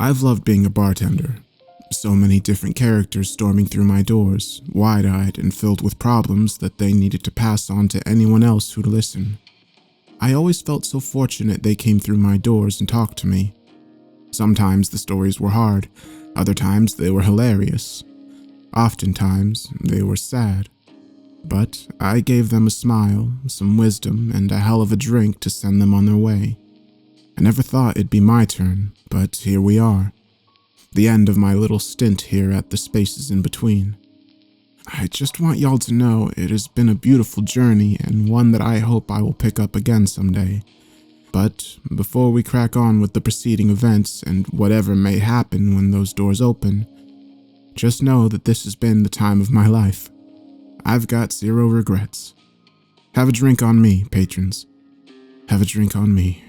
I've loved being a bartender. So many different characters storming through my doors, wide-eyed and filled with problems that they needed to pass on to anyone else who'd listen. I always felt so fortunate they came through my doors and talked to me. Sometimes the stories were hard, other times they were hilarious. Oftentimes they were sad. But I gave them a smile, some wisdom, and a hell of a drink to send them on their way. I never thought it'd be my turn, but here we are. The end of my little stint here at the Spaces in Between. I just want y'all to know it has been a beautiful journey and one that I hope I will pick up again someday. But before we crack on with the preceding events and whatever may happen when those doors open, just know that this has been the time of my life. I've got zero regrets. Have a drink on me, patrons. Have a drink on me.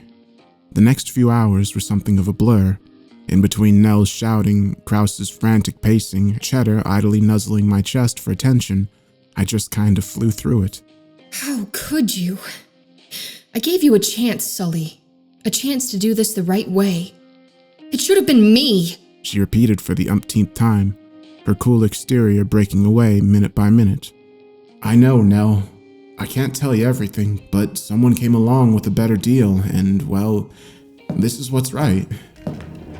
The next few hours were something of a blur. In between Nell's shouting, Krause's frantic pacing, Cheddar idly nuzzling my chest for attention, I just kind of flew through it. How could you? I gave you a chance, Sully. A chance to do this the right way. It should have been me, she repeated for the umpteenth time, her cool exterior breaking away minute by minute. I know, Nell. I can't tell you everything, but someone came along with a better deal, and, well, this is what's right.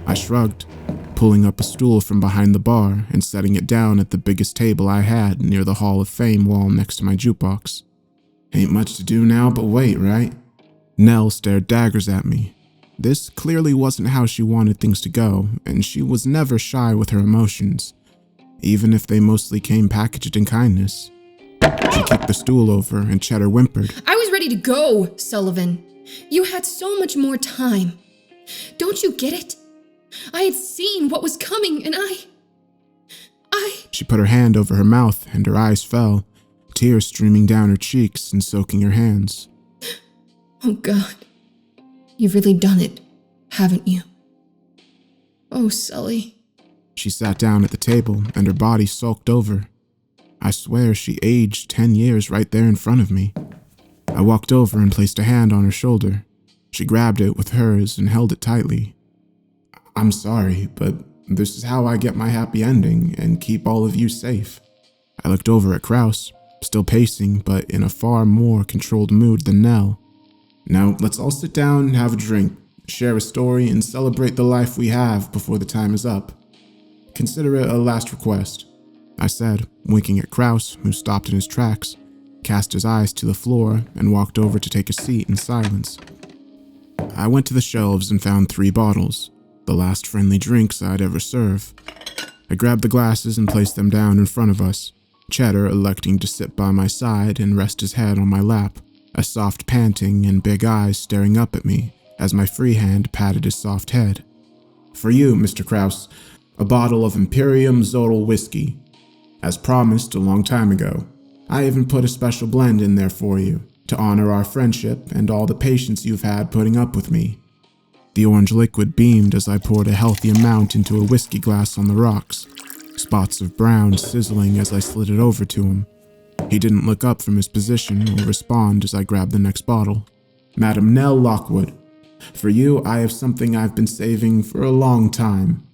I shrugged, pulling up a stool from behind the bar and setting it down at the biggest table I had near the Hall of Fame wall next to my jukebox. Ain't much to do now but wait, right? Nell stared daggers at me. This clearly wasn't how she wanted things to go, and she was never shy with her emotions, even if they mostly came packaged in kindness. She kicked the stool over and Cheddar whimpered. I was ready to go, Sullivan. You had so much more time. Don't you get it? I had seen what was coming and I... She put her hand over her mouth and her eyes fell, tears streaming down her cheeks and soaking her hands. Oh God, you've really done it, haven't you? Oh, Sully. She sat down at the table and her body sulked over. I swear she aged 10 years right there in front of me. I walked over and placed a hand on her shoulder. She grabbed it with hers and held it tightly. I'm sorry, but this is how I get my happy ending and keep all of you safe. I looked over at Krause, still pacing, but in a far more controlled mood than Nell. Now, let's all sit down and have a drink, share a story, and celebrate the life we have before the time is up. Consider it a last request, I said, winking at Krause, who stopped in his tracks, cast his eyes to the floor, and walked over to take a seat in silence. I went to the shelves and found 3 bottles, the last friendly drinks I'd ever serve. I grabbed the glasses and placed them down in front of us, Cheddar electing to sit by my side and rest his head on my lap, a soft panting and big eyes staring up at me as my free hand patted his soft head. For you, Mr. Krause, a bottle of Imperium Zodal whiskey. As promised a long time ago, I even put a special blend in there for you to honor our friendship and all the patience you've had putting up with me. The orange liquid beamed as I poured a healthy amount into a whiskey glass on the rocks, spots of brown sizzling as I slid it over to him. He didn't look up from his position or respond as I grabbed the next bottle. Madam Nell Lockwood, for you I have something I've been saving for a long time.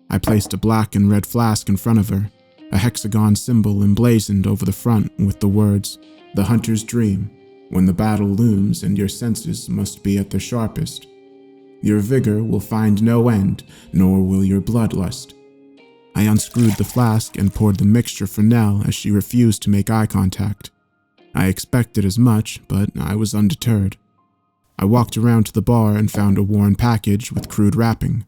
I placed a black and red flask in front of her, a hexagon symbol emblazoned over the front with the words, "The Hunter's Dream, when the battle looms and your senses must be at their sharpest. Your vigor will find no end, nor will your bloodlust." I unscrewed the flask and poured the mixture for Nell as she refused to make eye contact. I expected as much, but I was undeterred. I walked around to the bar and found a worn package with crude wrapping.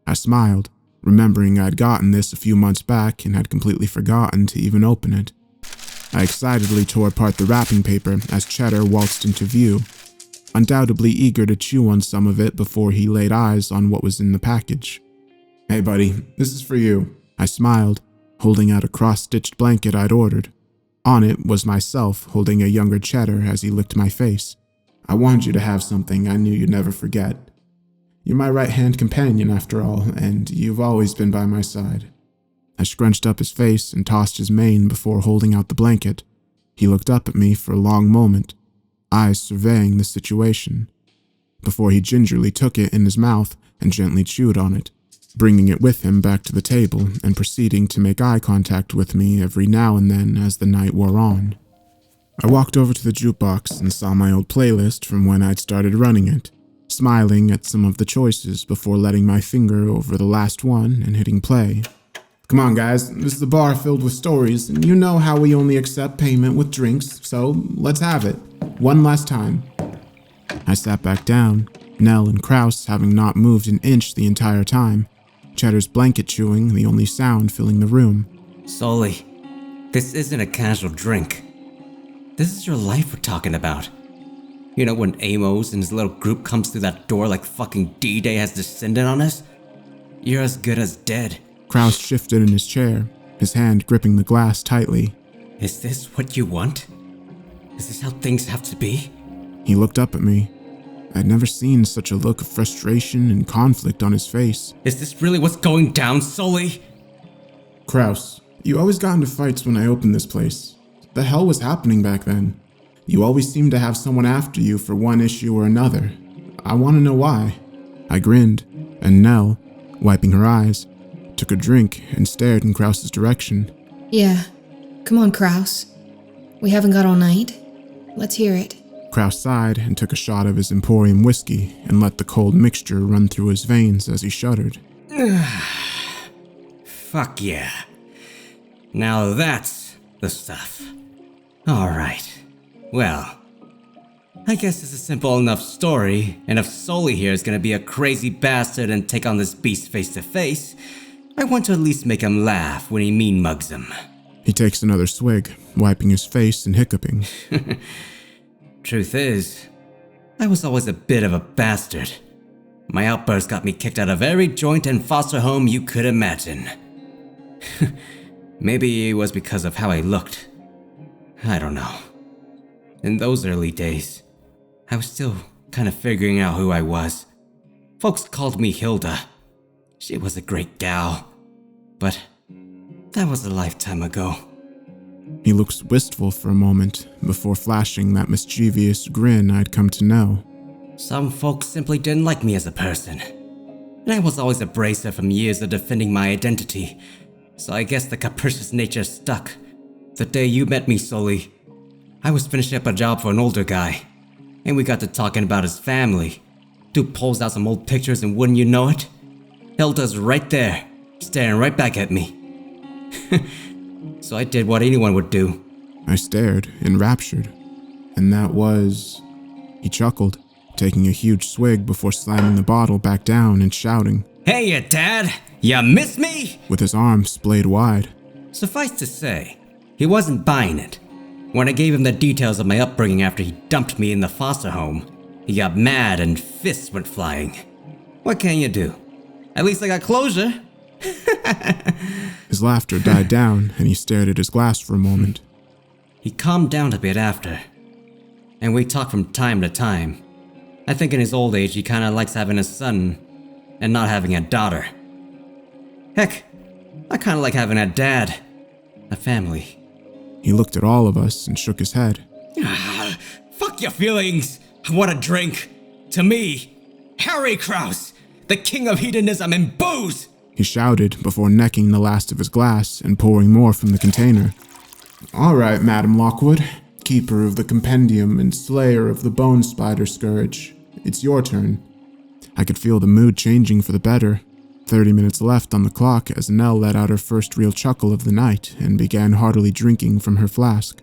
I smiled, remembering I'd gotten this a few months back and had completely forgotten to even open it. I excitedly tore apart the wrapping paper as Cheddar waltzed into view, undoubtedly eager to chew on some of it before he laid eyes on what was in the package. Hey buddy, this is for you. I smiled, holding out a cross-stitched blanket I'd ordered. On it was myself holding a younger Cheddar as he licked my face. I wanted you to have something I knew you'd never forget. You're my right-hand companion after all, and you've always been by my side. I scrunched up his face and tossed his mane before holding out the blanket. He looked up at me for a long moment, eyes surveying the situation, before he gingerly took it in his mouth and gently chewed on it. bringing it with him back to the table and proceeding to make eye contact with me every now and then as the night wore on. I walked over to the jukebox and saw my old playlist from when I'd started running it, smiling at some of the choices before letting my finger over the last one and hitting play. Come on, guys, this is a bar filled with stories, and you know how we only accept payment with drinks, so let's have it. One last time. I sat back down, Nell and Kraus having not moved an inch the entire time, Cheddar's blanket chewing the only sound filling the room. Sully, this isn't a casual drink. This is your life we're talking about. You know when Amos and his little group comes through that door like fucking D-Day has descended on us? You're as good as dead. Kraus shifted in his chair, his hand gripping the glass tightly. Is this what you want? Is this how things have to be? He looked up at me. I'd never seen such a look of frustration and conflict on his face. Is this really what's going down, Sully? Kraus, you always got into fights when I opened this place. The hell was happening back then? You always seemed to have someone after you for one issue or another. I want to know why. I grinned, and Nell, wiping her eyes, took a drink and stared in Kraus's direction. Yeah, come on, Kraus. We haven't got all night. Let's hear it. Kraus sighed and took a shot of his Emporium whiskey and let the cold mixture run through his veins as he shuddered. Fuck yeah. Now that's the stuff. Alright. Well, I guess it's a simple enough story, and if Sully here is gonna be a crazy bastard and take on this beast face to face, I want to at least make him laugh when he mean mugs him. He takes another swig, wiping his face and hiccuping. Truth is, I was always a bit of a bastard. My outburst got me kicked out of every joint and foster home you could imagine. Maybe it was because of how I looked. I don't know. In those early days, I was still kind of figuring out who I was. Folks called me Hilda. She was a great gal. But that was a lifetime ago. He looks wistful for a moment before flashing that mischievous grin I'd come to know. Some folks simply didn't like me as a person. And I was always a bracer from years of defending my identity. So I guess the capricious nature stuck. The day you met me, Sully, I was finishing up a job for an older guy. And we got to talking about his family. Dude pulls out some old pictures and wouldn't you know it? Hilda's right there, staring right back at me. So I did what anyone would do. I stared, enraptured. And that was... He chuckled, taking a huge swig before slamming the bottle back down and shouting, "Hey, you dad! You miss me?" with his arms splayed wide. Suffice to say, he wasn't buying it. When I gave him the details of my upbringing after he dumped me in the foster home, he got mad and fists went flying. What can you do? At least I got closure. His laughter died down and he stared at his glass for a moment. He calmed down a bit after, and we talked from time to time. I think in his old age he kinda likes having a son and not having a daughter. Heck, I kinda like having a dad, a family. He looked at all of us and shook his head. Fuck your feelings. I want a drink. To me, Harry Kraus, the king of hedonism and booze. He shouted before necking the last of his glass and pouring more from the container. All right, Madam Lockwood, keeper of the compendium and slayer of the bone spider scourge. It's your turn. I could feel the mood changing for the better. 30 minutes left on the clock as Nell let out her first real chuckle of the night and began heartily drinking from her flask.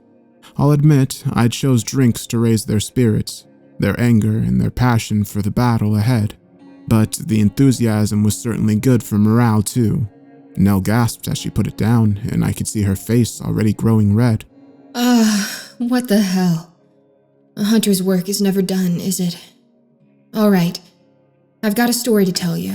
I'll admit, I chose drinks to raise their spirits, their anger and their passion for the battle ahead. But the enthusiasm was certainly good for morale too. Nell gasped as she put it down, and I could see her face already growing red. What the hell? A hunter's work is never done, is it? All right, I've got a story to tell you.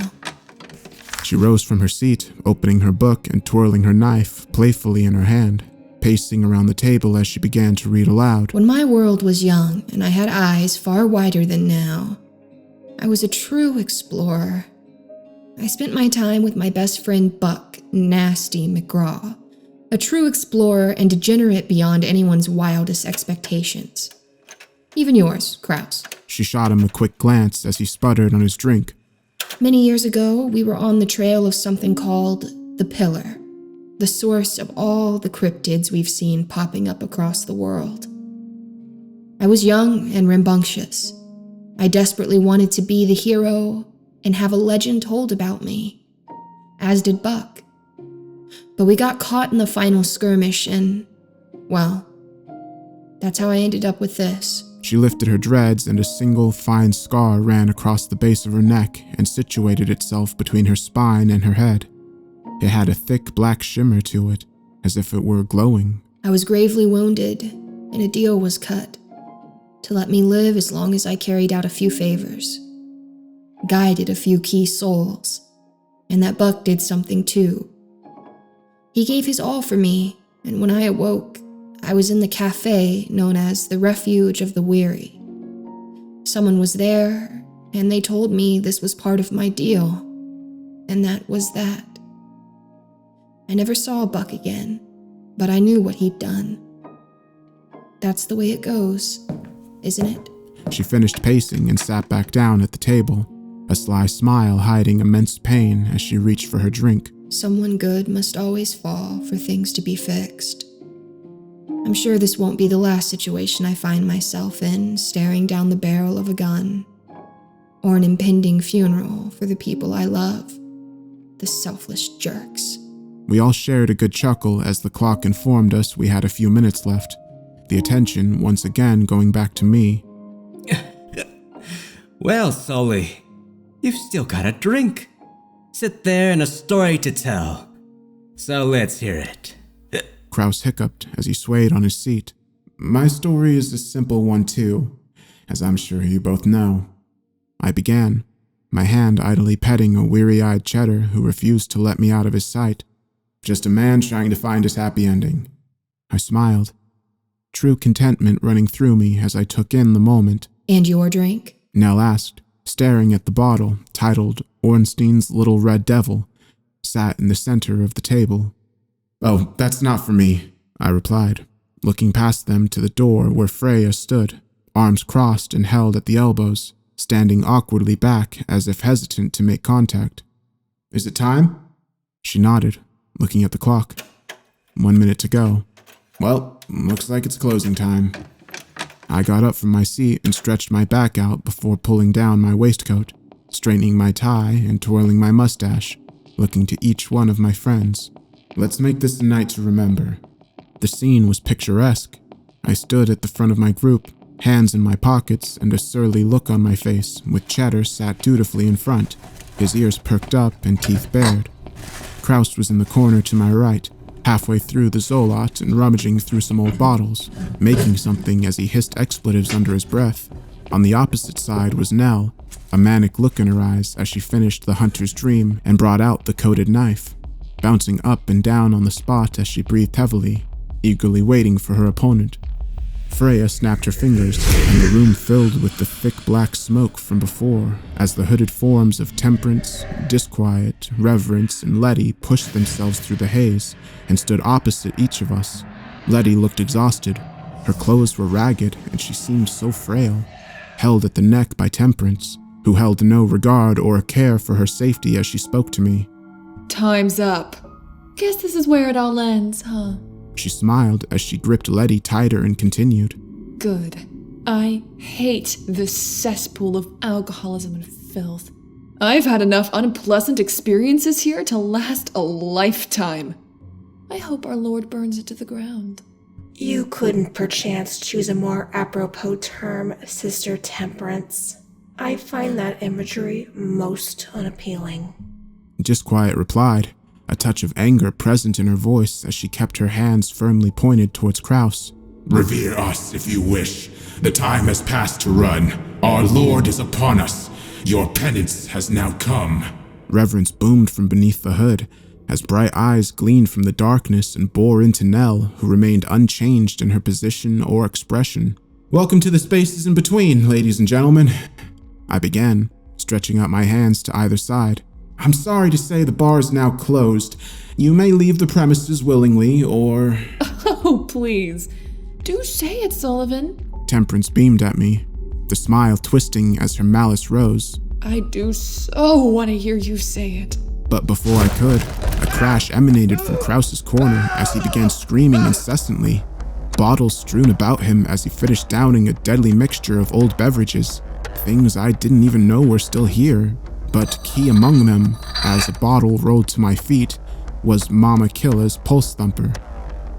She rose from her seat, opening her book and twirling her knife playfully in her hand, pacing around the table as she began to read aloud. When my world was young and I had eyes far wider than now, I was a true explorer. I spent my time with my best friend Buck Nasty McGraw, a true explorer and degenerate beyond anyone's wildest expectations. Even yours, Kraus. She shot him a quick glance as he sputtered on his drink. Many years ago, we were on the trail of something called the Pillar, the source of all the cryptids we've seen popping up across the world. I was young and rambunctious. I desperately wanted to be the hero and have a legend told about me, as did Buck. But we got caught in the final skirmish and, well, that's how I ended up with this. She lifted her dreads and a single fine scar ran across the base of her neck and situated itself between her spine and her head. It had a thick black shimmer to it, as if it were glowing. I was gravely wounded, and a deal was cut to let me live as long as I carried out a few favors, guided a few key souls, and that Buck did something too. He gave his all for me, and when I awoke, I was in the cafe known as the Refuge of the Weary. Someone was there, and they told me this was part of my deal, and that was that. I never saw Buck again, but I knew what he'd done. That's the way it goes, isn't it? She finished pacing and sat back down at the table, a sly smile hiding immense pain as she reached for her drink. Someone good must always fall for things to be fixed. I'm sure this won't be the last situation I find myself in, staring down the barrel of a gun, or an impending funeral for the people I love, the selfless jerks. We all shared a good chuckle as the clock informed us we had a few minutes left, the attention once again going back to me. Well, Sully, you've still got a drink. Sit there and a story to tell. So let's hear it. Kraus hiccuped as he swayed on his seat. My story is a simple one too, as I'm sure you both know. I began, my hand idly petting a weary-eyed cheddar who refused to let me out of his sight. Just a man trying to find his happy ending. I smiled, true contentment running through me as I took in the moment. And your drink? Nell asked, staring at the bottle titled Ornstein's Little Red Devil, sat in the center of the table. Oh, that's not for me, I replied, looking past them to the door where Freya stood, arms crossed and held at the elbows, standing awkwardly back as if hesitant to make contact. Is it time? She nodded, looking at the clock. 1 minute to go. Well, looks like it's closing time. I got up from my seat and stretched my back out before pulling down my waistcoat, straightening my tie and twirling my mustache, looking to each one of my friends. Let's make this a night to remember. The scene was picturesque. I stood at the front of my group, hands in my pockets and a surly look on my face, with Cheddar sat dutifully in front, his ears perked up and teeth bared. Kraus was in the corner to my right, halfway through the Zolot and rummaging through some old bottles, making something as he hissed expletives under his breath. On the opposite side was Nell, a manic look in her eyes as she finished the hunter's dream and brought out the coated knife, bouncing up and down on the spot as she breathed heavily, eagerly waiting for her opponent. Freya snapped her fingers, and the room filled with the thick black smoke from before, as the hooded forms of Temperance, Disquiet, Reverence, and Letty pushed themselves through the haze and stood opposite each of us. Letty looked exhausted. Her clothes were ragged, and she seemed so frail, held at the neck by Temperance, who held no regard or a care for her safety as she spoke to me. Time's up. Guess this is where it all ends, huh? She smiled as she gripped Letty tighter and continued. Good. I hate this cesspool of alcoholism and filth. I've had enough unpleasant experiences here to last a lifetime. I hope our Lord burns it to the ground. You couldn't perchance choose a more apropos term, Sister Temperance. I find that imagery most unappealing. Disquiet replied, a touch of anger present in her voice as she kept her hands firmly pointed towards Kraus. Revere us if you wish. The time has passed to run. Our Lord is upon us. Your penance has now come. Reverence boomed from beneath the hood, as bright eyes gleamed from the darkness and bore into Nell, who remained unchanged in her position or expression. Welcome to the spaces in between, ladies and gentlemen, I began, stretching out my hands to either side. I'm sorry to say the bar is now closed. You may leave the premises willingly, or... Oh, please. Do say it, Sullivan. Temperance beamed at me, the smile twisting as her malice rose. I do so want to hear you say it. But before I could, a crash emanated from Krause's corner as he began screaming incessantly. Bottles strewn about him as he finished downing a deadly mixture of old beverages, things I didn't even know were still here. But key among them, as a bottle rolled to my feet, was Mama Killa's pulse thumper.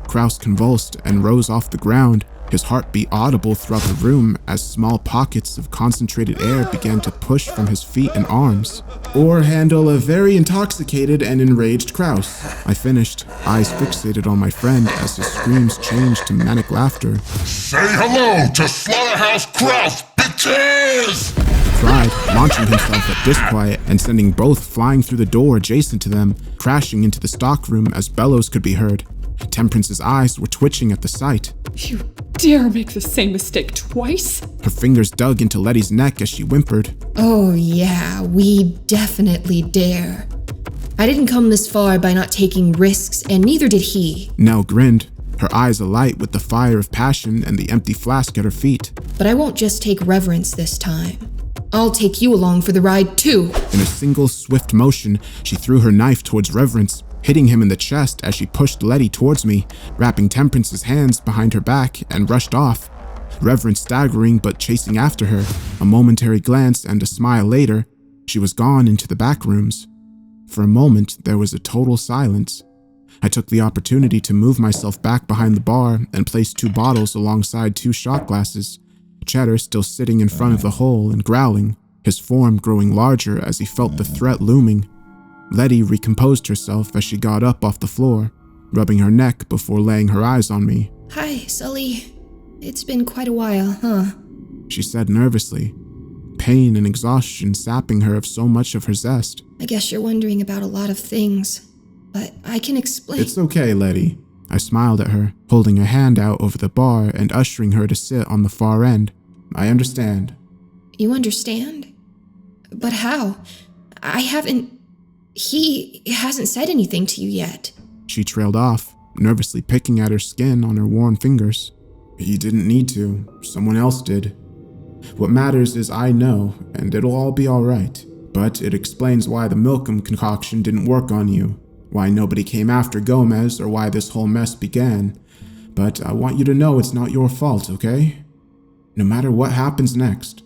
Krause convulsed and rose off the ground, his heartbeat audible throughout the room as small pockets of concentrated air began to push from his feet and arms. Or handle a very intoxicated and enraged Krause. I finished, eyes fixated on my friend as his screams changed to manic laughter. Say hello to Slaughterhouse Krause, bitches! He cried, launching himself at Disquiet and sending both flying through the door adjacent to them, crashing into the stockroom as bellows could be heard. Temperance's eyes were twitching at the sight. You dare make the same mistake twice? Her fingers dug into Letty's neck as she whimpered. Oh yeah, we definitely dare. I didn't come this far by not taking risks, and neither did he. Nell grinned, her eyes alight with the fire of passion and the empty flask at her feet. But I won't just take Reverence this time. I'll take you along for the ride too. In a single swift motion, she threw her knife towards Reverence, hitting him in the chest as she pushed Letty towards me, wrapping Temperance's hands behind her back, and rushed off. Reverence staggering but chasing after her, a momentary glance and a smile later, she was gone into the back rooms. For a moment, there was a total silence. I took the opportunity to move myself back behind the bar and place 2 bottles alongside 2 shot glasses. Cheddar still sitting in front of the hole and growling, his form growing larger as he felt the threat looming. Letty recomposed herself as she got up off the floor, rubbing her neck before laying her eyes on me. Hi, Sully. It's been quite a while, huh? She said nervously, pain and exhaustion sapping her of so much of her zest. I guess you're wondering about a lot of things, but I can explain. It's okay, Letty. I smiled at her, holding a hand out over the bar and ushering her to sit on the far end. I understand. You understand? But how? He hasn't said anything to you yet. She trailed off, nervously picking at her skin on her worn fingers. He didn't need to. Someone else did. What matters is I know, and it'll all be alright. But it explains why the Milkum concoction didn't work on you, why nobody came after Gomez, or why this whole mess began. But I want you to know it's not your fault, okay? No matter what happens next,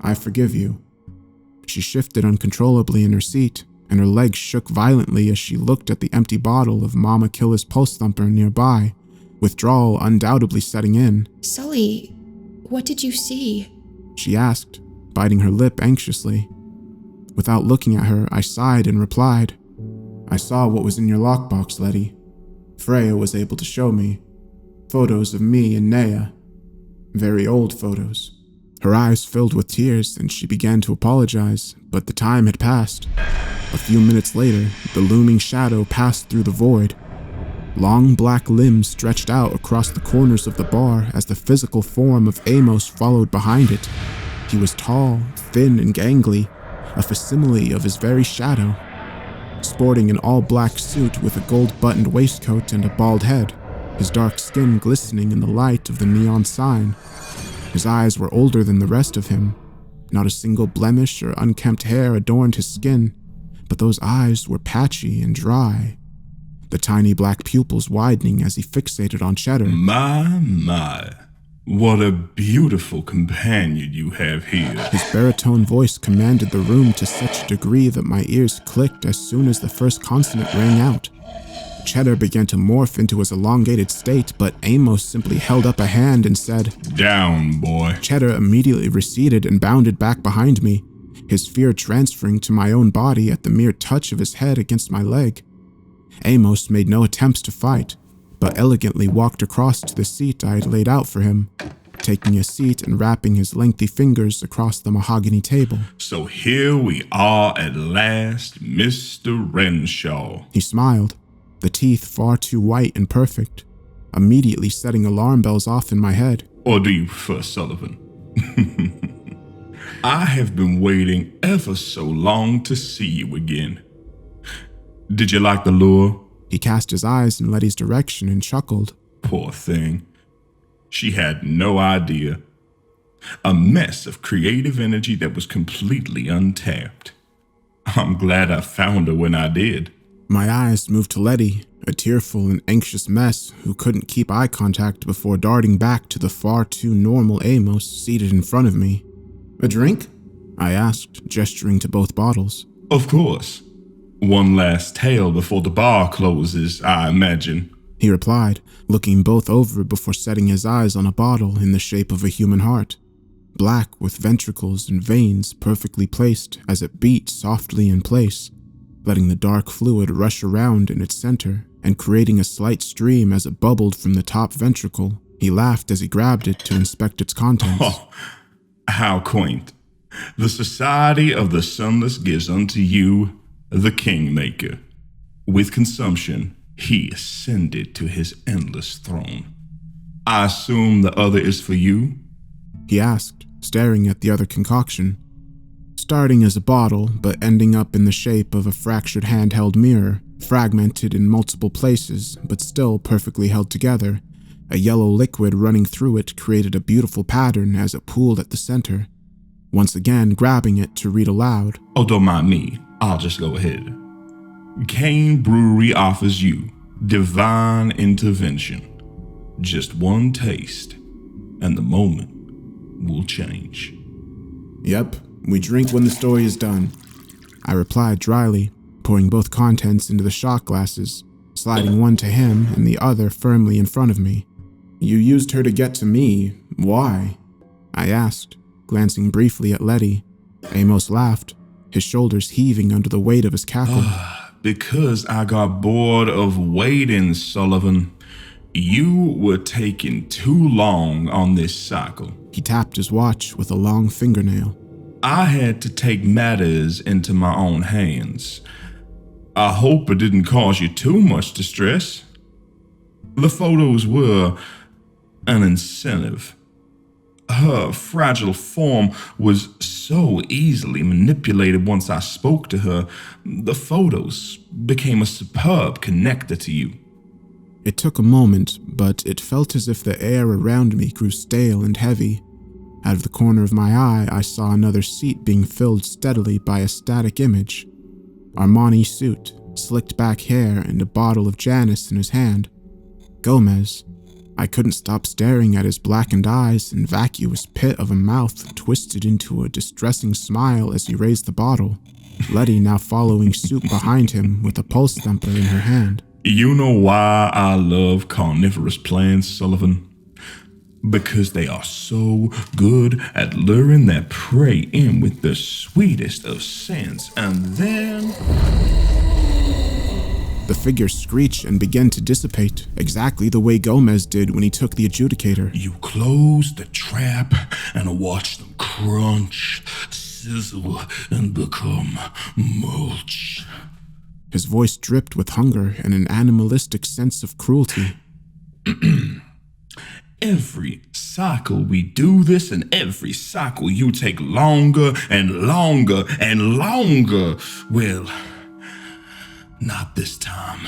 I forgive you. She shifted uncontrollably in her seat, and her legs shook violently as she looked at the empty bottle of Mama Killa's pulse thumper nearby, withdrawal undoubtedly setting in. Sully, what did you see? She asked, biting her lip anxiously. Without looking at her, I sighed and replied, I saw what was in your lockbox, Letty. Freya was able to show me. Photos of me and Nea. Very old photos. Her eyes filled with tears and she began to apologize, but the time had passed. A few minutes later, the looming shadow passed through the void. Long black limbs stretched out across the corners of the bar as the physical form of Amos followed behind it. He was tall, thin, and gangly, a facsimile of his very shadow. Sporting an all-black suit with a gold-buttoned waistcoat and a bald head, his dark skin glistening in the light of the neon sign. His eyes were older than the rest of him. Not a single blemish or unkempt hair adorned his skin, but those eyes were patchy and dry, the tiny black pupils widening as he fixated on Cheddar. My, what a beautiful companion you have here. His baritone voice commanded the room to such a degree that my ears clicked as soon as the first consonant rang out. Cheddar began to morph into his elongated state, but Amos simply held up a hand and said, Down, boy. Cheddar immediately receded and bounded back behind me, his fear transferring to my own body at the mere touch of his head against my leg. Amos made no attempts to fight, but elegantly walked across to the seat I had laid out for him, taking a seat and wrapping his lengthy fingers across the mahogany table. So here we are at last, Mr. Renshaw. He smiled, the teeth far too white and perfect, immediately setting alarm bells off in my head. Or do you prefer Sullivan? I have been waiting ever so long to see you again. Did you like the lure? He cast his eyes in Letty's direction and chuckled. Poor thing. She had no idea. A mess of creative energy that was completely untapped. I'm glad I found her when I did. My eyes moved to Letty, a tearful and anxious mess who couldn't keep eye contact before darting back to the far too normal Amos seated in front of me. "A drink?" I asked, gesturing to both bottles. Of course. One last tale before the bar closes, I imagine. He replied, looking both over before setting his eyes on a bottle in the shape of a human heart, black with ventricles and veins perfectly placed as it beat softly in place, letting the dark fluid rush around in its center and creating a slight stream as it bubbled from the top ventricle. He laughed as he grabbed it to inspect its contents. Oh, how quaint. The Society of the Sunless gives unto you the Kingmaker. With consumption, he ascended to his endless throne. I assume the other is for you? He asked, staring at the other concoction. Starting as a bottle, but ending up in the shape of a fractured handheld mirror, fragmented in multiple places, but still perfectly held together. A yellow liquid running through it created a beautiful pattern as it pooled at the center. Once again, grabbing it to read aloud. Oh, don't mind me. I'll just go ahead. Kane Brewery offers you divine intervention. Just one taste, and the moment will change. Yep, we drink when the story is done, I replied dryly, pouring both contents into the shot glasses, sliding one to him and the other firmly in front of me. You used her to get to me. Why? I asked, glancing briefly at Letty. Amos laughed, his shoulders heaving under the weight of his cackle. Because I got bored of waiting, Sullivan. You were taking too long on this cycle. He tapped his watch with a long fingernail. I had to take matters into my own hands. I hope it didn't cause you too much distress. The photos were an incentive. Her fragile form was so easily manipulated once I spoke to her. The photos became a superb connector to you. It took a moment, but it felt as if the air around me grew stale and heavy. Out of the corner of my eye, I saw another seat being filled steadily by a static image. Armani suit, slicked back hair, and a bottle of Janus in his hand. Gomez. I couldn't stop staring at his blackened eyes and vacuous pit of a mouth twisted into a distressing smile as he raised the bottle, Letty now following suit behind him with a pulse thumper in her hand. You know why I love carnivorous plants, Sullivan? Because they are so good at luring their prey in with the sweetest of scents, and then... The figure screeched and began to dissipate, exactly the way Gomez did when he took the adjudicator. You close the trap and watch them crunch, sizzle, and become mulch. His voice dripped with hunger and an animalistic sense of cruelty. Every cycle we do this, and every cycle you take longer and longer and longer. Well, not this time.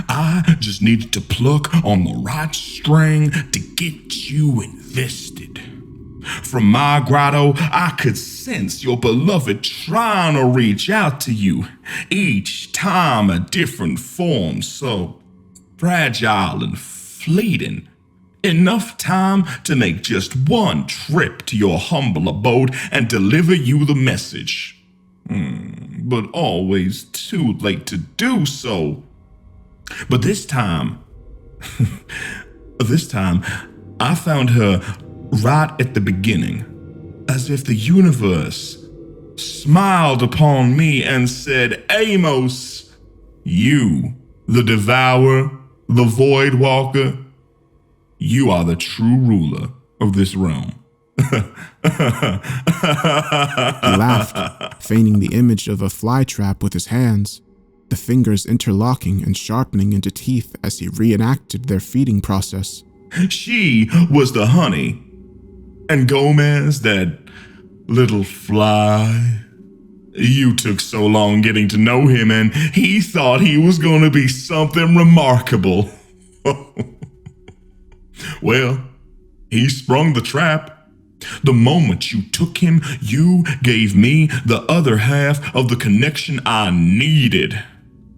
I just needed to pluck on the right string to get you invested. From my grotto, I could sense your beloved trying to reach out to you. Each time a different form, so fragile and fleeting. Enough time to make just one trip to your humble abode and deliver you the message. But always too late to do so. But this time, I found her right at the beginning, as if the universe smiled upon me and said, Amos, you, the devourer, the void walker, you are the true ruler of this realm. He laughed, feigning the image of a fly trap with his hands, the fingers interlocking and sharpening into teeth as he reenacted their feeding process. She was the honey, and Gomez, that little fly. You took so long getting to know him, and he thought he was going to be something remarkable. Well, he sprung the trap. The moment you took him, you gave me the other half of the connection I needed.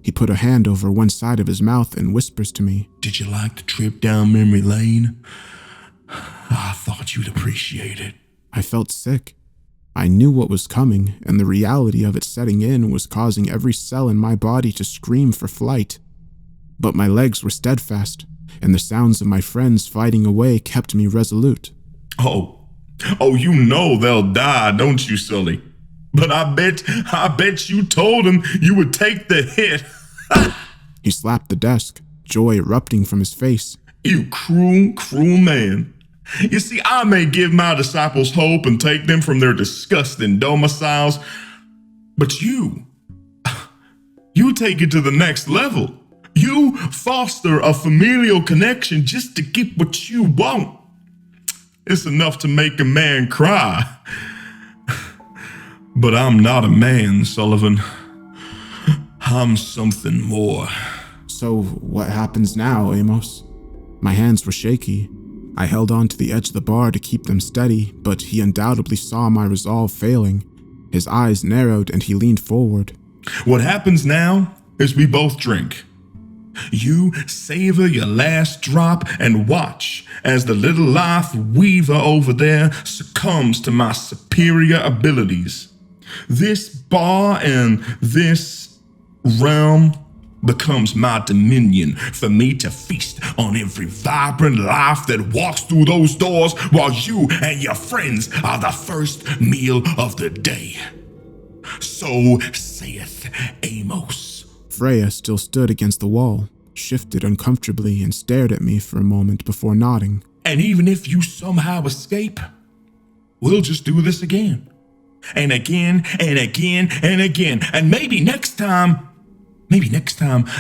He put a hand over one side of his mouth and whispers to me, Did you like the trip down memory lane? I thought you'd appreciate it. I felt sick. I knew what was coming, and the reality of it setting in was causing every cell in my body to scream for flight. But my legs were steadfast, and the sounds of my friends fighting away kept me resolute. Oh, you know they'll die, don't you, Sully? But I bet you told him you would take the hit. He slapped the desk, joy erupting from his face. You cruel, cruel man. You see, I may give my disciples hope and take them from their disgusting domiciles, but you take it to the next level. You foster a familial connection just to get what you want. It's enough to make a man cry. But I'm not a man, Sullivan. I'm something more. So what happens now, Amos? My hands were shaky. I held on to the edge of the bar to keep them steady, but he undoubtedly saw my resolve failing. His eyes narrowed and he leaned forward. What happens now is we both drink. You savor your last drop and watch as the little life weaver over there succumbs to my superior abilities. This bar and this realm becomes my dominion for me to feast on every vibrant life that walks through those doors while you and your friends are the first meal of the day. So saith Amos. Freya still stood against the wall, shifted uncomfortably and stared at me for a moment before nodding. And even if you somehow escape, we'll just do this again. And again, and again, and again. And maybe next time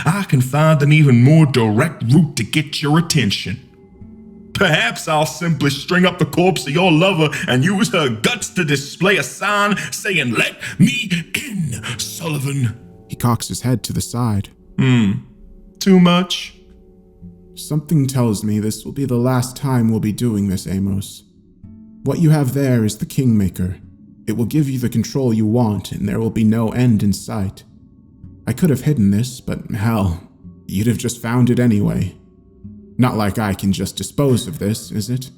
I can find an even more direct route to get your attention. Perhaps I'll simply string up the corpse of your lover and use her guts to display a sign saying, "Let me in, Sullivan." He cocks his head to the side. Too much? Something tells me this will be the last time we'll be doing this, Amos. What you have there is the Kingmaker. It will give you the control you want, and there will be no end in sight. I could have hidden this, but hell, you'd have just found it anyway. Not like I can just dispose of this, is it?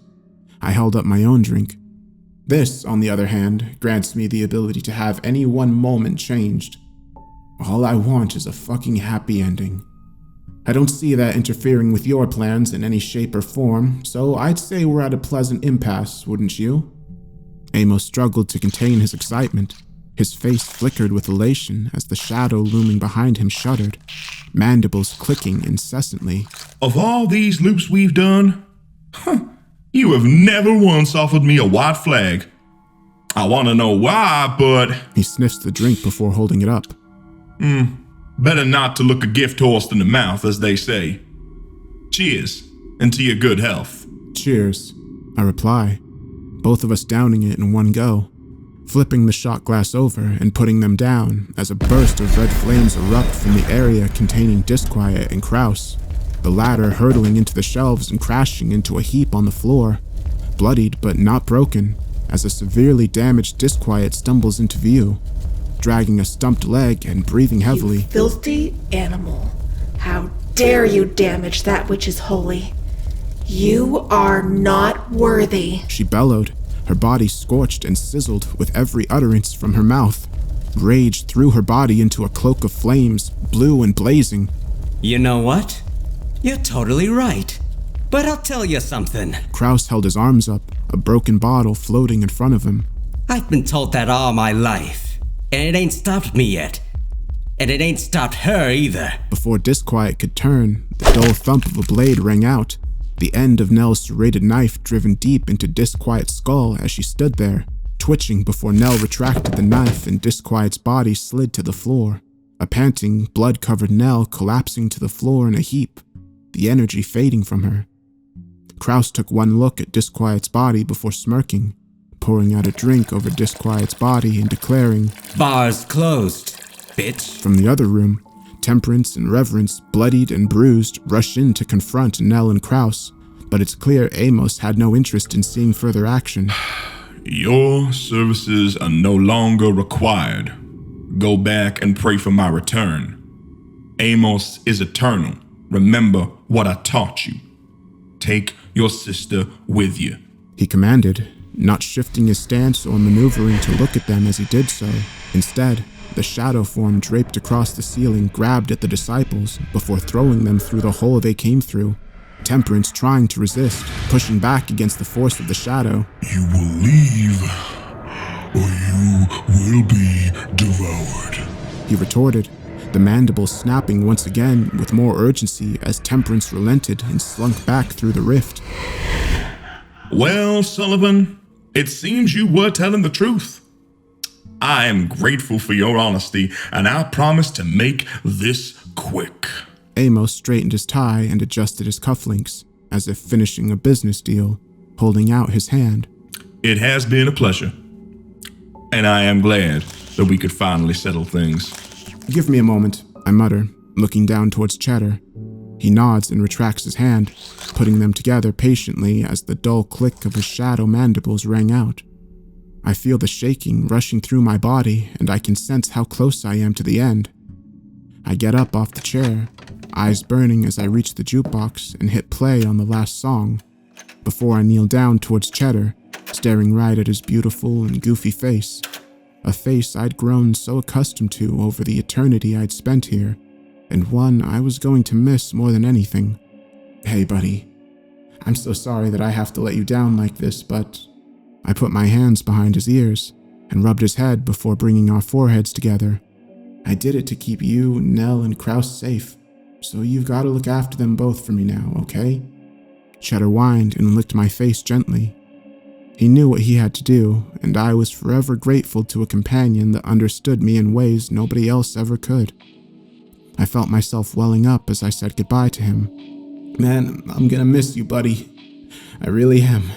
I held up my own drink. This, on the other hand, grants me the ability to have any one moment changed. All I want is a fucking happy ending. I don't see that interfering with your plans in any shape or form, so I'd say we're at a pleasant impasse, wouldn't you? Amos struggled to contain his excitement. His face flickered with elation as the shadow looming behind him shuddered, mandibles clicking incessantly. Of all these loops we've done, you have never once offered me a white flag. I want to know why, but... He sniffs the drink before holding it up. Better not to look a gift horse in the mouth, as they say. Cheers, and to your good health. Cheers, I reply, both of us downing it in one go, flipping the shot glass over and putting them down as a burst of red flames erupt from the area containing Disquiet and Kraus, the latter hurtling into the shelves and crashing into a heap on the floor, bloodied but not broken, as a severely damaged Disquiet stumbles into view, dragging a stumped leg and breathing heavily. You filthy animal. How dare you damage that which is holy? You are not worthy. She bellowed, her body scorched and sizzled with every utterance from her mouth. Rage threw her body into a cloak of flames, blue and blazing. You know what? You're totally right. But I'll tell you something. Kraus held his arms up, a broken bottle floating in front of him. I've been told that all my life. And it ain't stopped me yet. And it ain't stopped her either. Before Disquiet could turn, the dull thump of a blade rang out, the end of Nell's serrated knife driven deep into Disquiet's skull as she stood there, twitching before Nell retracted the knife and Disquiet's body slid to the floor. A panting, blood-covered Nell collapsing to the floor in a heap, the energy fading from her. Kraus took one look at Disquiet's body before smirking, pouring out a drink over Disquiet's body and declaring, "Bar's closed, bitch." From the other room, Temperance and Reverence, bloodied and bruised, rushed in to confront Nell and Kraus, but it's clear Amos had no interest in seeing further action. Your services are no longer required. Go back and pray for my return. Amos is eternal. Remember what I taught you. Take your sister with you. He commanded, not shifting his stance or maneuvering to look at them as he did so. Instead, the shadow form draped across the ceiling grabbed at the disciples before throwing them through the hole they came through. Temperance trying to resist, pushing back against the force of the shadow. You will leave, or you will be devoured, he retorted, the mandibles snapping once again with more urgency as Temperance relented and slunk back through the rift. Well, Sullivan, it seems you were telling the truth. I am grateful for your honesty, and I promise to make this quick. Amos straightened his tie and adjusted his cufflinks, as if finishing a business deal, holding out his hand. It has been a pleasure, and I am glad that we could finally settle things. Give me a moment, I mutter, looking down towards Cheddar. He nods and retracts his hand, putting them together patiently as the dull click of his shadow mandibles rang out. I feel the shaking rushing through my body, and I can sense how close I am to the end. I get up off the chair, eyes burning as I reach the jukebox and hit play on the last song, before I kneel down towards Cheddar, staring right at his beautiful and goofy face, a face I'd grown so accustomed to over the eternity I'd spent here, and one I was going to miss more than anything. Hey, buddy. I'm so sorry that I have to let you down like this, but... I put my hands behind his ears and rubbed his head before bringing our foreheads together. I did it to keep you, Nell, and Kraus safe, so you've got to look after them both for me now, okay? Cheddar whined and licked my face gently. He knew what he had to do, and I was forever grateful to a companion that understood me in ways nobody else ever could. I felt myself welling up as I said goodbye to him. Man, I'm gonna miss you, buddy. I really am.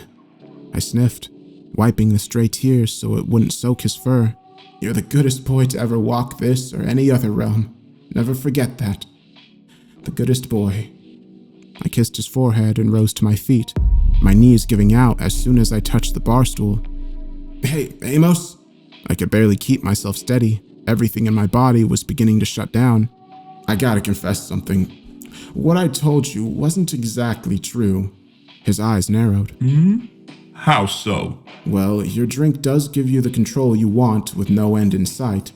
I sniffed, wiping the stray tears so it wouldn't soak his fur. You're the goodest boy to ever walk this or any other realm. Never forget that. The goodest boy. I kissed his forehead and rose to my feet, my knees giving out as soon as I touched the bar stool. Hey, Amos? I could barely keep myself steady. Everything in my body was beginning to shut down. I gotta confess something. What I told you wasn't exactly true. His eyes narrowed. How so? Well, your drink does give you the control you want with no end in sight,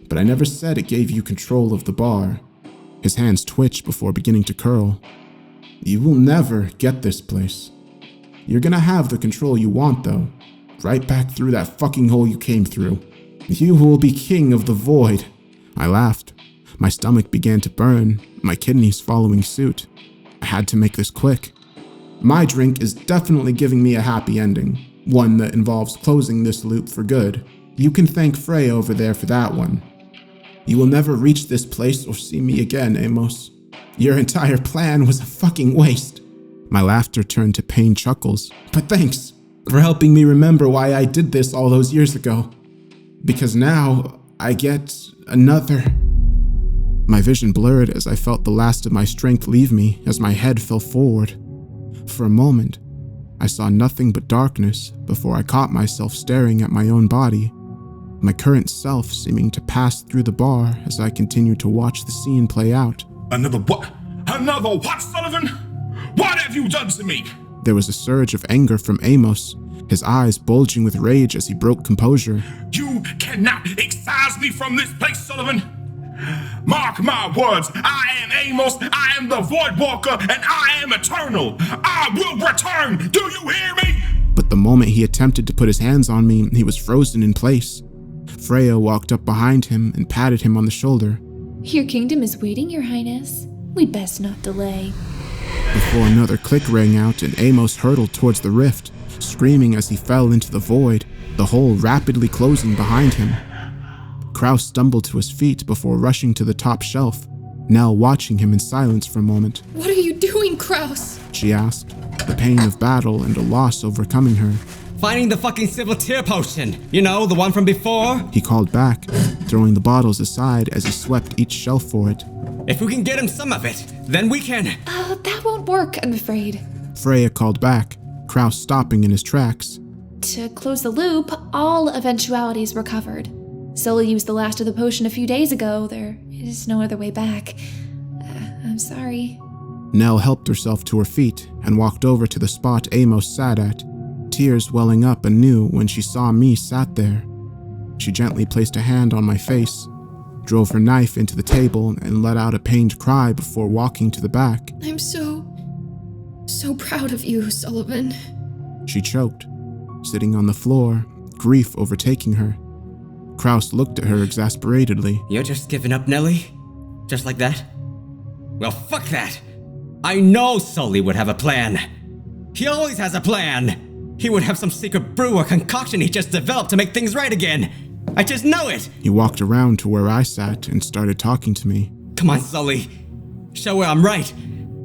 but I never said it gave you control of the bar. His hands twitched before beginning to curl. You will never get this place. You're gonna have the control you want, though. Right back through that fucking hole you came through. You will be king of the void. I laughed. My stomach began to burn, my kidneys following suit. I had to make this quick. My drink is definitely giving me a happy ending, one that involves closing this loop for good. You can thank Frey over there for that one. You will never reach this place or see me again, Amos. Your entire plan was a fucking waste. My laughter turned to pained chuckles, but thanks for helping me remember why I did this all those years ago. Because now I get another. My vision blurred as I felt the last of my strength leave me as my head fell forward. For a moment, I saw nothing but darkness before I caught myself staring at my own body, my current self seeming to pass through the bar as I continued to watch the scene play out. Another what? Another what, Sullivan? What have you done to me? There was a surge of anger from Amos, his eyes bulging with rage as he broke composure. You cannot excise me from this place, Sullivan. Mark my words, I am Amos, I am the Void Walker, and I am eternal. I will return, do you hear me? But the moment he attempted to put his hands on me, he was frozen in place. Freya walked up behind him and patted him on the shoulder. Your kingdom is waiting, Your Highness. We'd best not delay. Before another click rang out and Amos hurtled towards the rift, screaming as he fell into the void, the hole rapidly closing behind him. Kraus stumbled to his feet before rushing to the top shelf, Nell watching him in silence for a moment. What are you doing, Kraus? She asked, the pain of battle and a loss overcoming her. Finding the fucking civil tear potion. You know, the one from before? He called back, throwing the bottles aside as he swept each shelf for it. If we can get him some of it, then we can... That won't work, I'm afraid. Freya called back, Kraus stopping in his tracks. to close the loop, all eventualities were covered. Sully used the last of the potion a few days ago. There is no other way back. I'm sorry. Nell helped herself to her feet and walked over to the spot Amos sat at, tears welling up anew when she saw me sat there. She gently placed a hand on my face, drove her knife into the table, and let out a pained cry before walking to the back. I'm so proud of you, Sullivan. She choked, sitting on the floor, grief overtaking her. Kraus looked at her exasperatedly. You're just giving up, Nellie? Just like that? Well, fuck that! I know Sully would have a plan. He always has a plan. He would have some secret brew or concoction he just developed to make things right again. I just know it. He walked around to where I sat and started talking to me. Come on, Sully. Show her I'm right.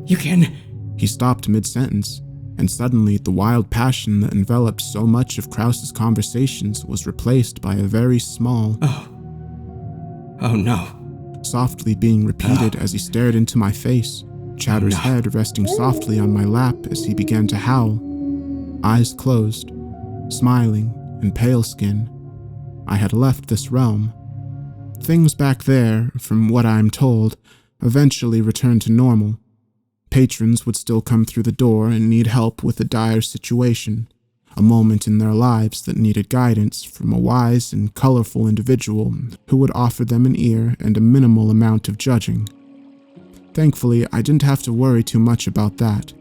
You can... He stopped mid-sentence, and suddenly the wild passion that enveloped so much of Kraus's conversations was replaced by a very small... Oh no. Softly being repeated as he stared into my face, Chatter's head resting softly on my lap as he began to howl. Eyes closed, smiling and pale skin. I had left this realm. Things back there, from what I'm told, eventually returned to normal. Patrons would still come through the door and need help with a dire situation, a moment in their lives that needed guidance from a wise and colorful individual who would offer them an ear and a minimal amount of judging. Thankfully, I didn't have to worry too much about that.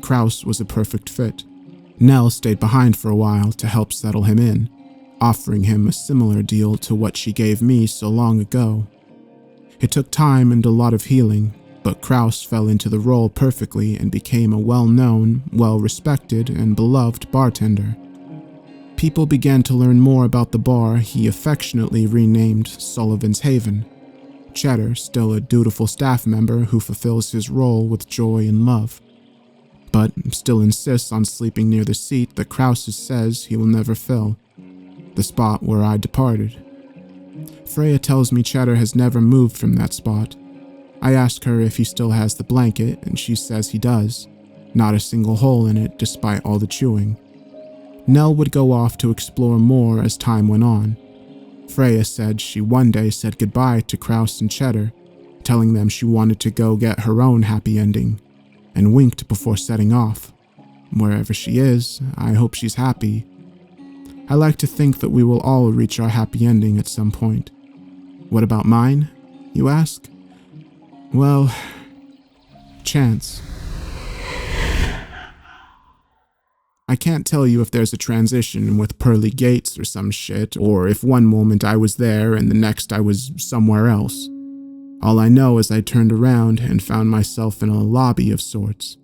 Kraus was a perfect fit. Nell stayed behind for a while to help settle him in, offering him a similar deal to what she gave me so long ago. It took time and a lot of healing, but Kraus fell into the role perfectly and became a well-known, well-respected, and beloved bartender. People began to learn more about the bar he affectionately renamed Sullivan's Haven. Cheddar, still a dutiful staff member who fulfills his role with joy and love, but still insists on sleeping near the seat that Kraus says he will never fill, the spot where I departed. Freya tells me Cheddar has never moved from that spot. I ask her if he still has the blanket, and she says he does, not a single hole in it despite all the chewing. Nell would go off to explore more as time went on. Freya said she one day said goodbye to Kraus and Cheddar, telling them she wanted to go get her own happy ending, and winked before setting off. Wherever she is, I hope she's happy. I like to think that we will all reach our happy ending at some point. What about mine, you ask? Well, chance. I can't tell you if there's a transition with pearly gates or some shit, or if one moment I was there and the next I was somewhere else. All I know is I turned around and found myself in a lobby of sorts.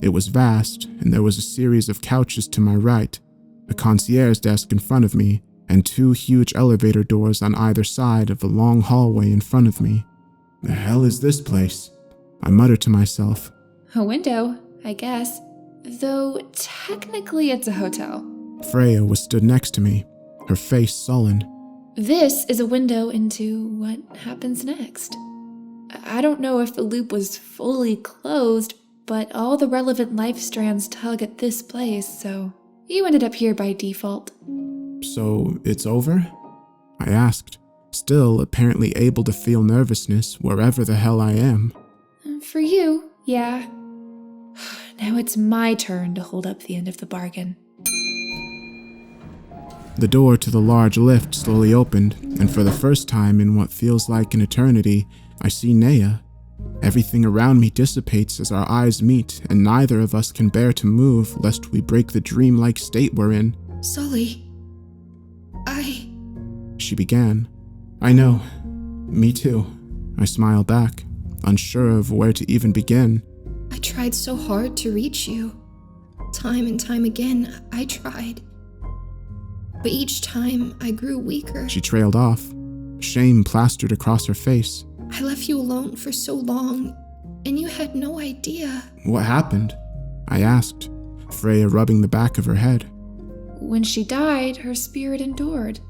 It was vast, and there was a series of couches to my right, a concierge desk in front of me, and two huge elevator doors on either side of the long hallway in front of me. The hell is this place? I muttered to myself. A window, I guess. Though technically it's a hotel. Freya was stood next to me, her face sullen. This is a window into what happens next. I don't know if the loop was fully closed, but all the relevant life strands tug at this place, so you ended up here by default. So it's over? I asked, still apparently able to feel nervousness wherever the hell I am. For you, yeah. Now it's my turn to hold up the end of the bargain. The door to the large lift slowly opened, and for the first time in what feels like an eternity, I see Nea. Everything around me dissipates as our eyes meet, and neither of us can bear to move lest we break the dreamlike state we're in. Sully, She began. I know. Me too. I smiled back, unsure of where to even begin. I tried so hard to reach you. Time and time again, I tried. But each time, I grew weaker. She trailed off, shame plastered across her face. I left you alone for so long, and you had no idea. What happened? I asked, Freya rubbing the back of her head. When she died, her spirit endured.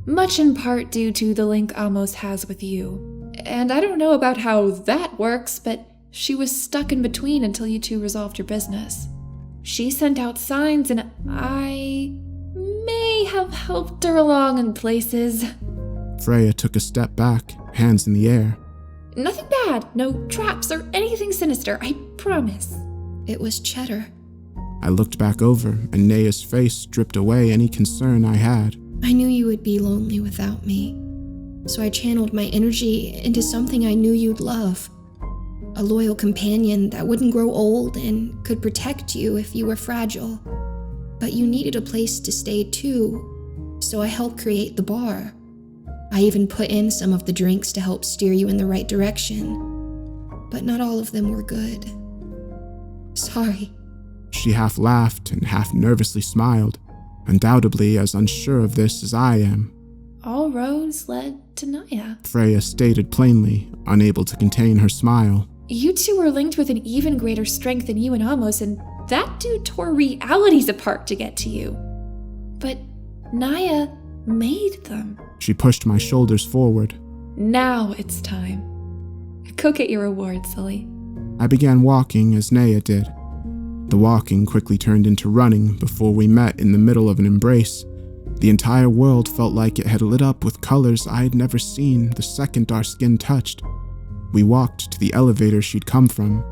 Much in part due to the link Amos has with you. And I don't know about how that works, but she was stuck in between until you two resolved your business. She sent out signs and I have helped her along in places. Freya took a step back, hands in the air. Nothing bad, no traps or anything sinister, I promise. It was Cheddar. I looked back over, and Nea's face stripped away any concern I had. I knew you would be lonely without me, so I channeled my energy into something I knew you'd love. A loyal companion that wouldn't grow old and could protect you if you were fragile. But you needed a place to stay too, so I helped create the bar. I even put in some of the drinks to help steer you in the right direction, but not all of them were good. Sorry. She half laughed and half nervously smiled, undoubtedly as unsure of this as I am. All roads led to Naya. Freya stated plainly, unable to contain her smile. You two were linked with an even greater strength than you and Amos, and that dude tore realities apart to get to you. But Naya made them. She pushed my shoulders forward. Now it's time. Go get your reward, Sully. I began walking as Naya did. The walking quickly turned into running before we met in the middle of an embrace. The entire world felt like it had lit up with colors I had never seen the second our skin touched. We walked to the elevator she'd come from,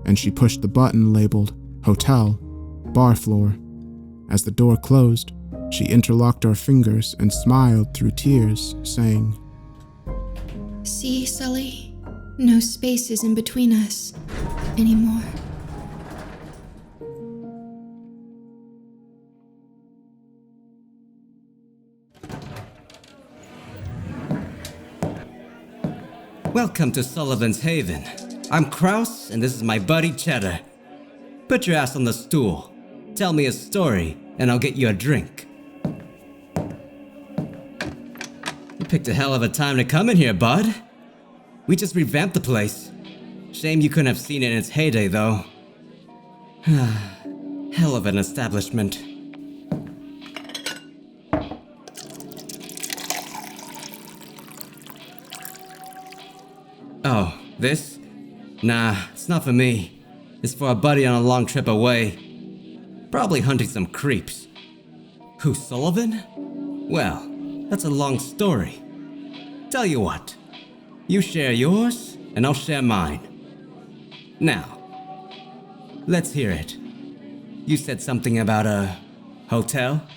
and she pushed the button labeled Hotel, Bar Floor. As the door closed, she interlocked our fingers and smiled through tears, saying, See, Sully? No spaces in between us anymore. Welcome to Sullivan's Haven. I'm Kraus, and this is my buddy Cheddar. Put your ass on the stool. Tell me a story, and I'll get you a drink. You picked a hell of a time to come in here, bud. We just revamped the place. Shame you couldn't have seen it in its heyday, though. Hell of an establishment. Oh, this? Nah, it's not for me. It's for a buddy on a long trip away. Probably hunting some creeps. Who, Sullivan? Well, that's a long story. Tell you what, you share yours, and I'll share mine. Now, let's hear it. You said something about a hotel?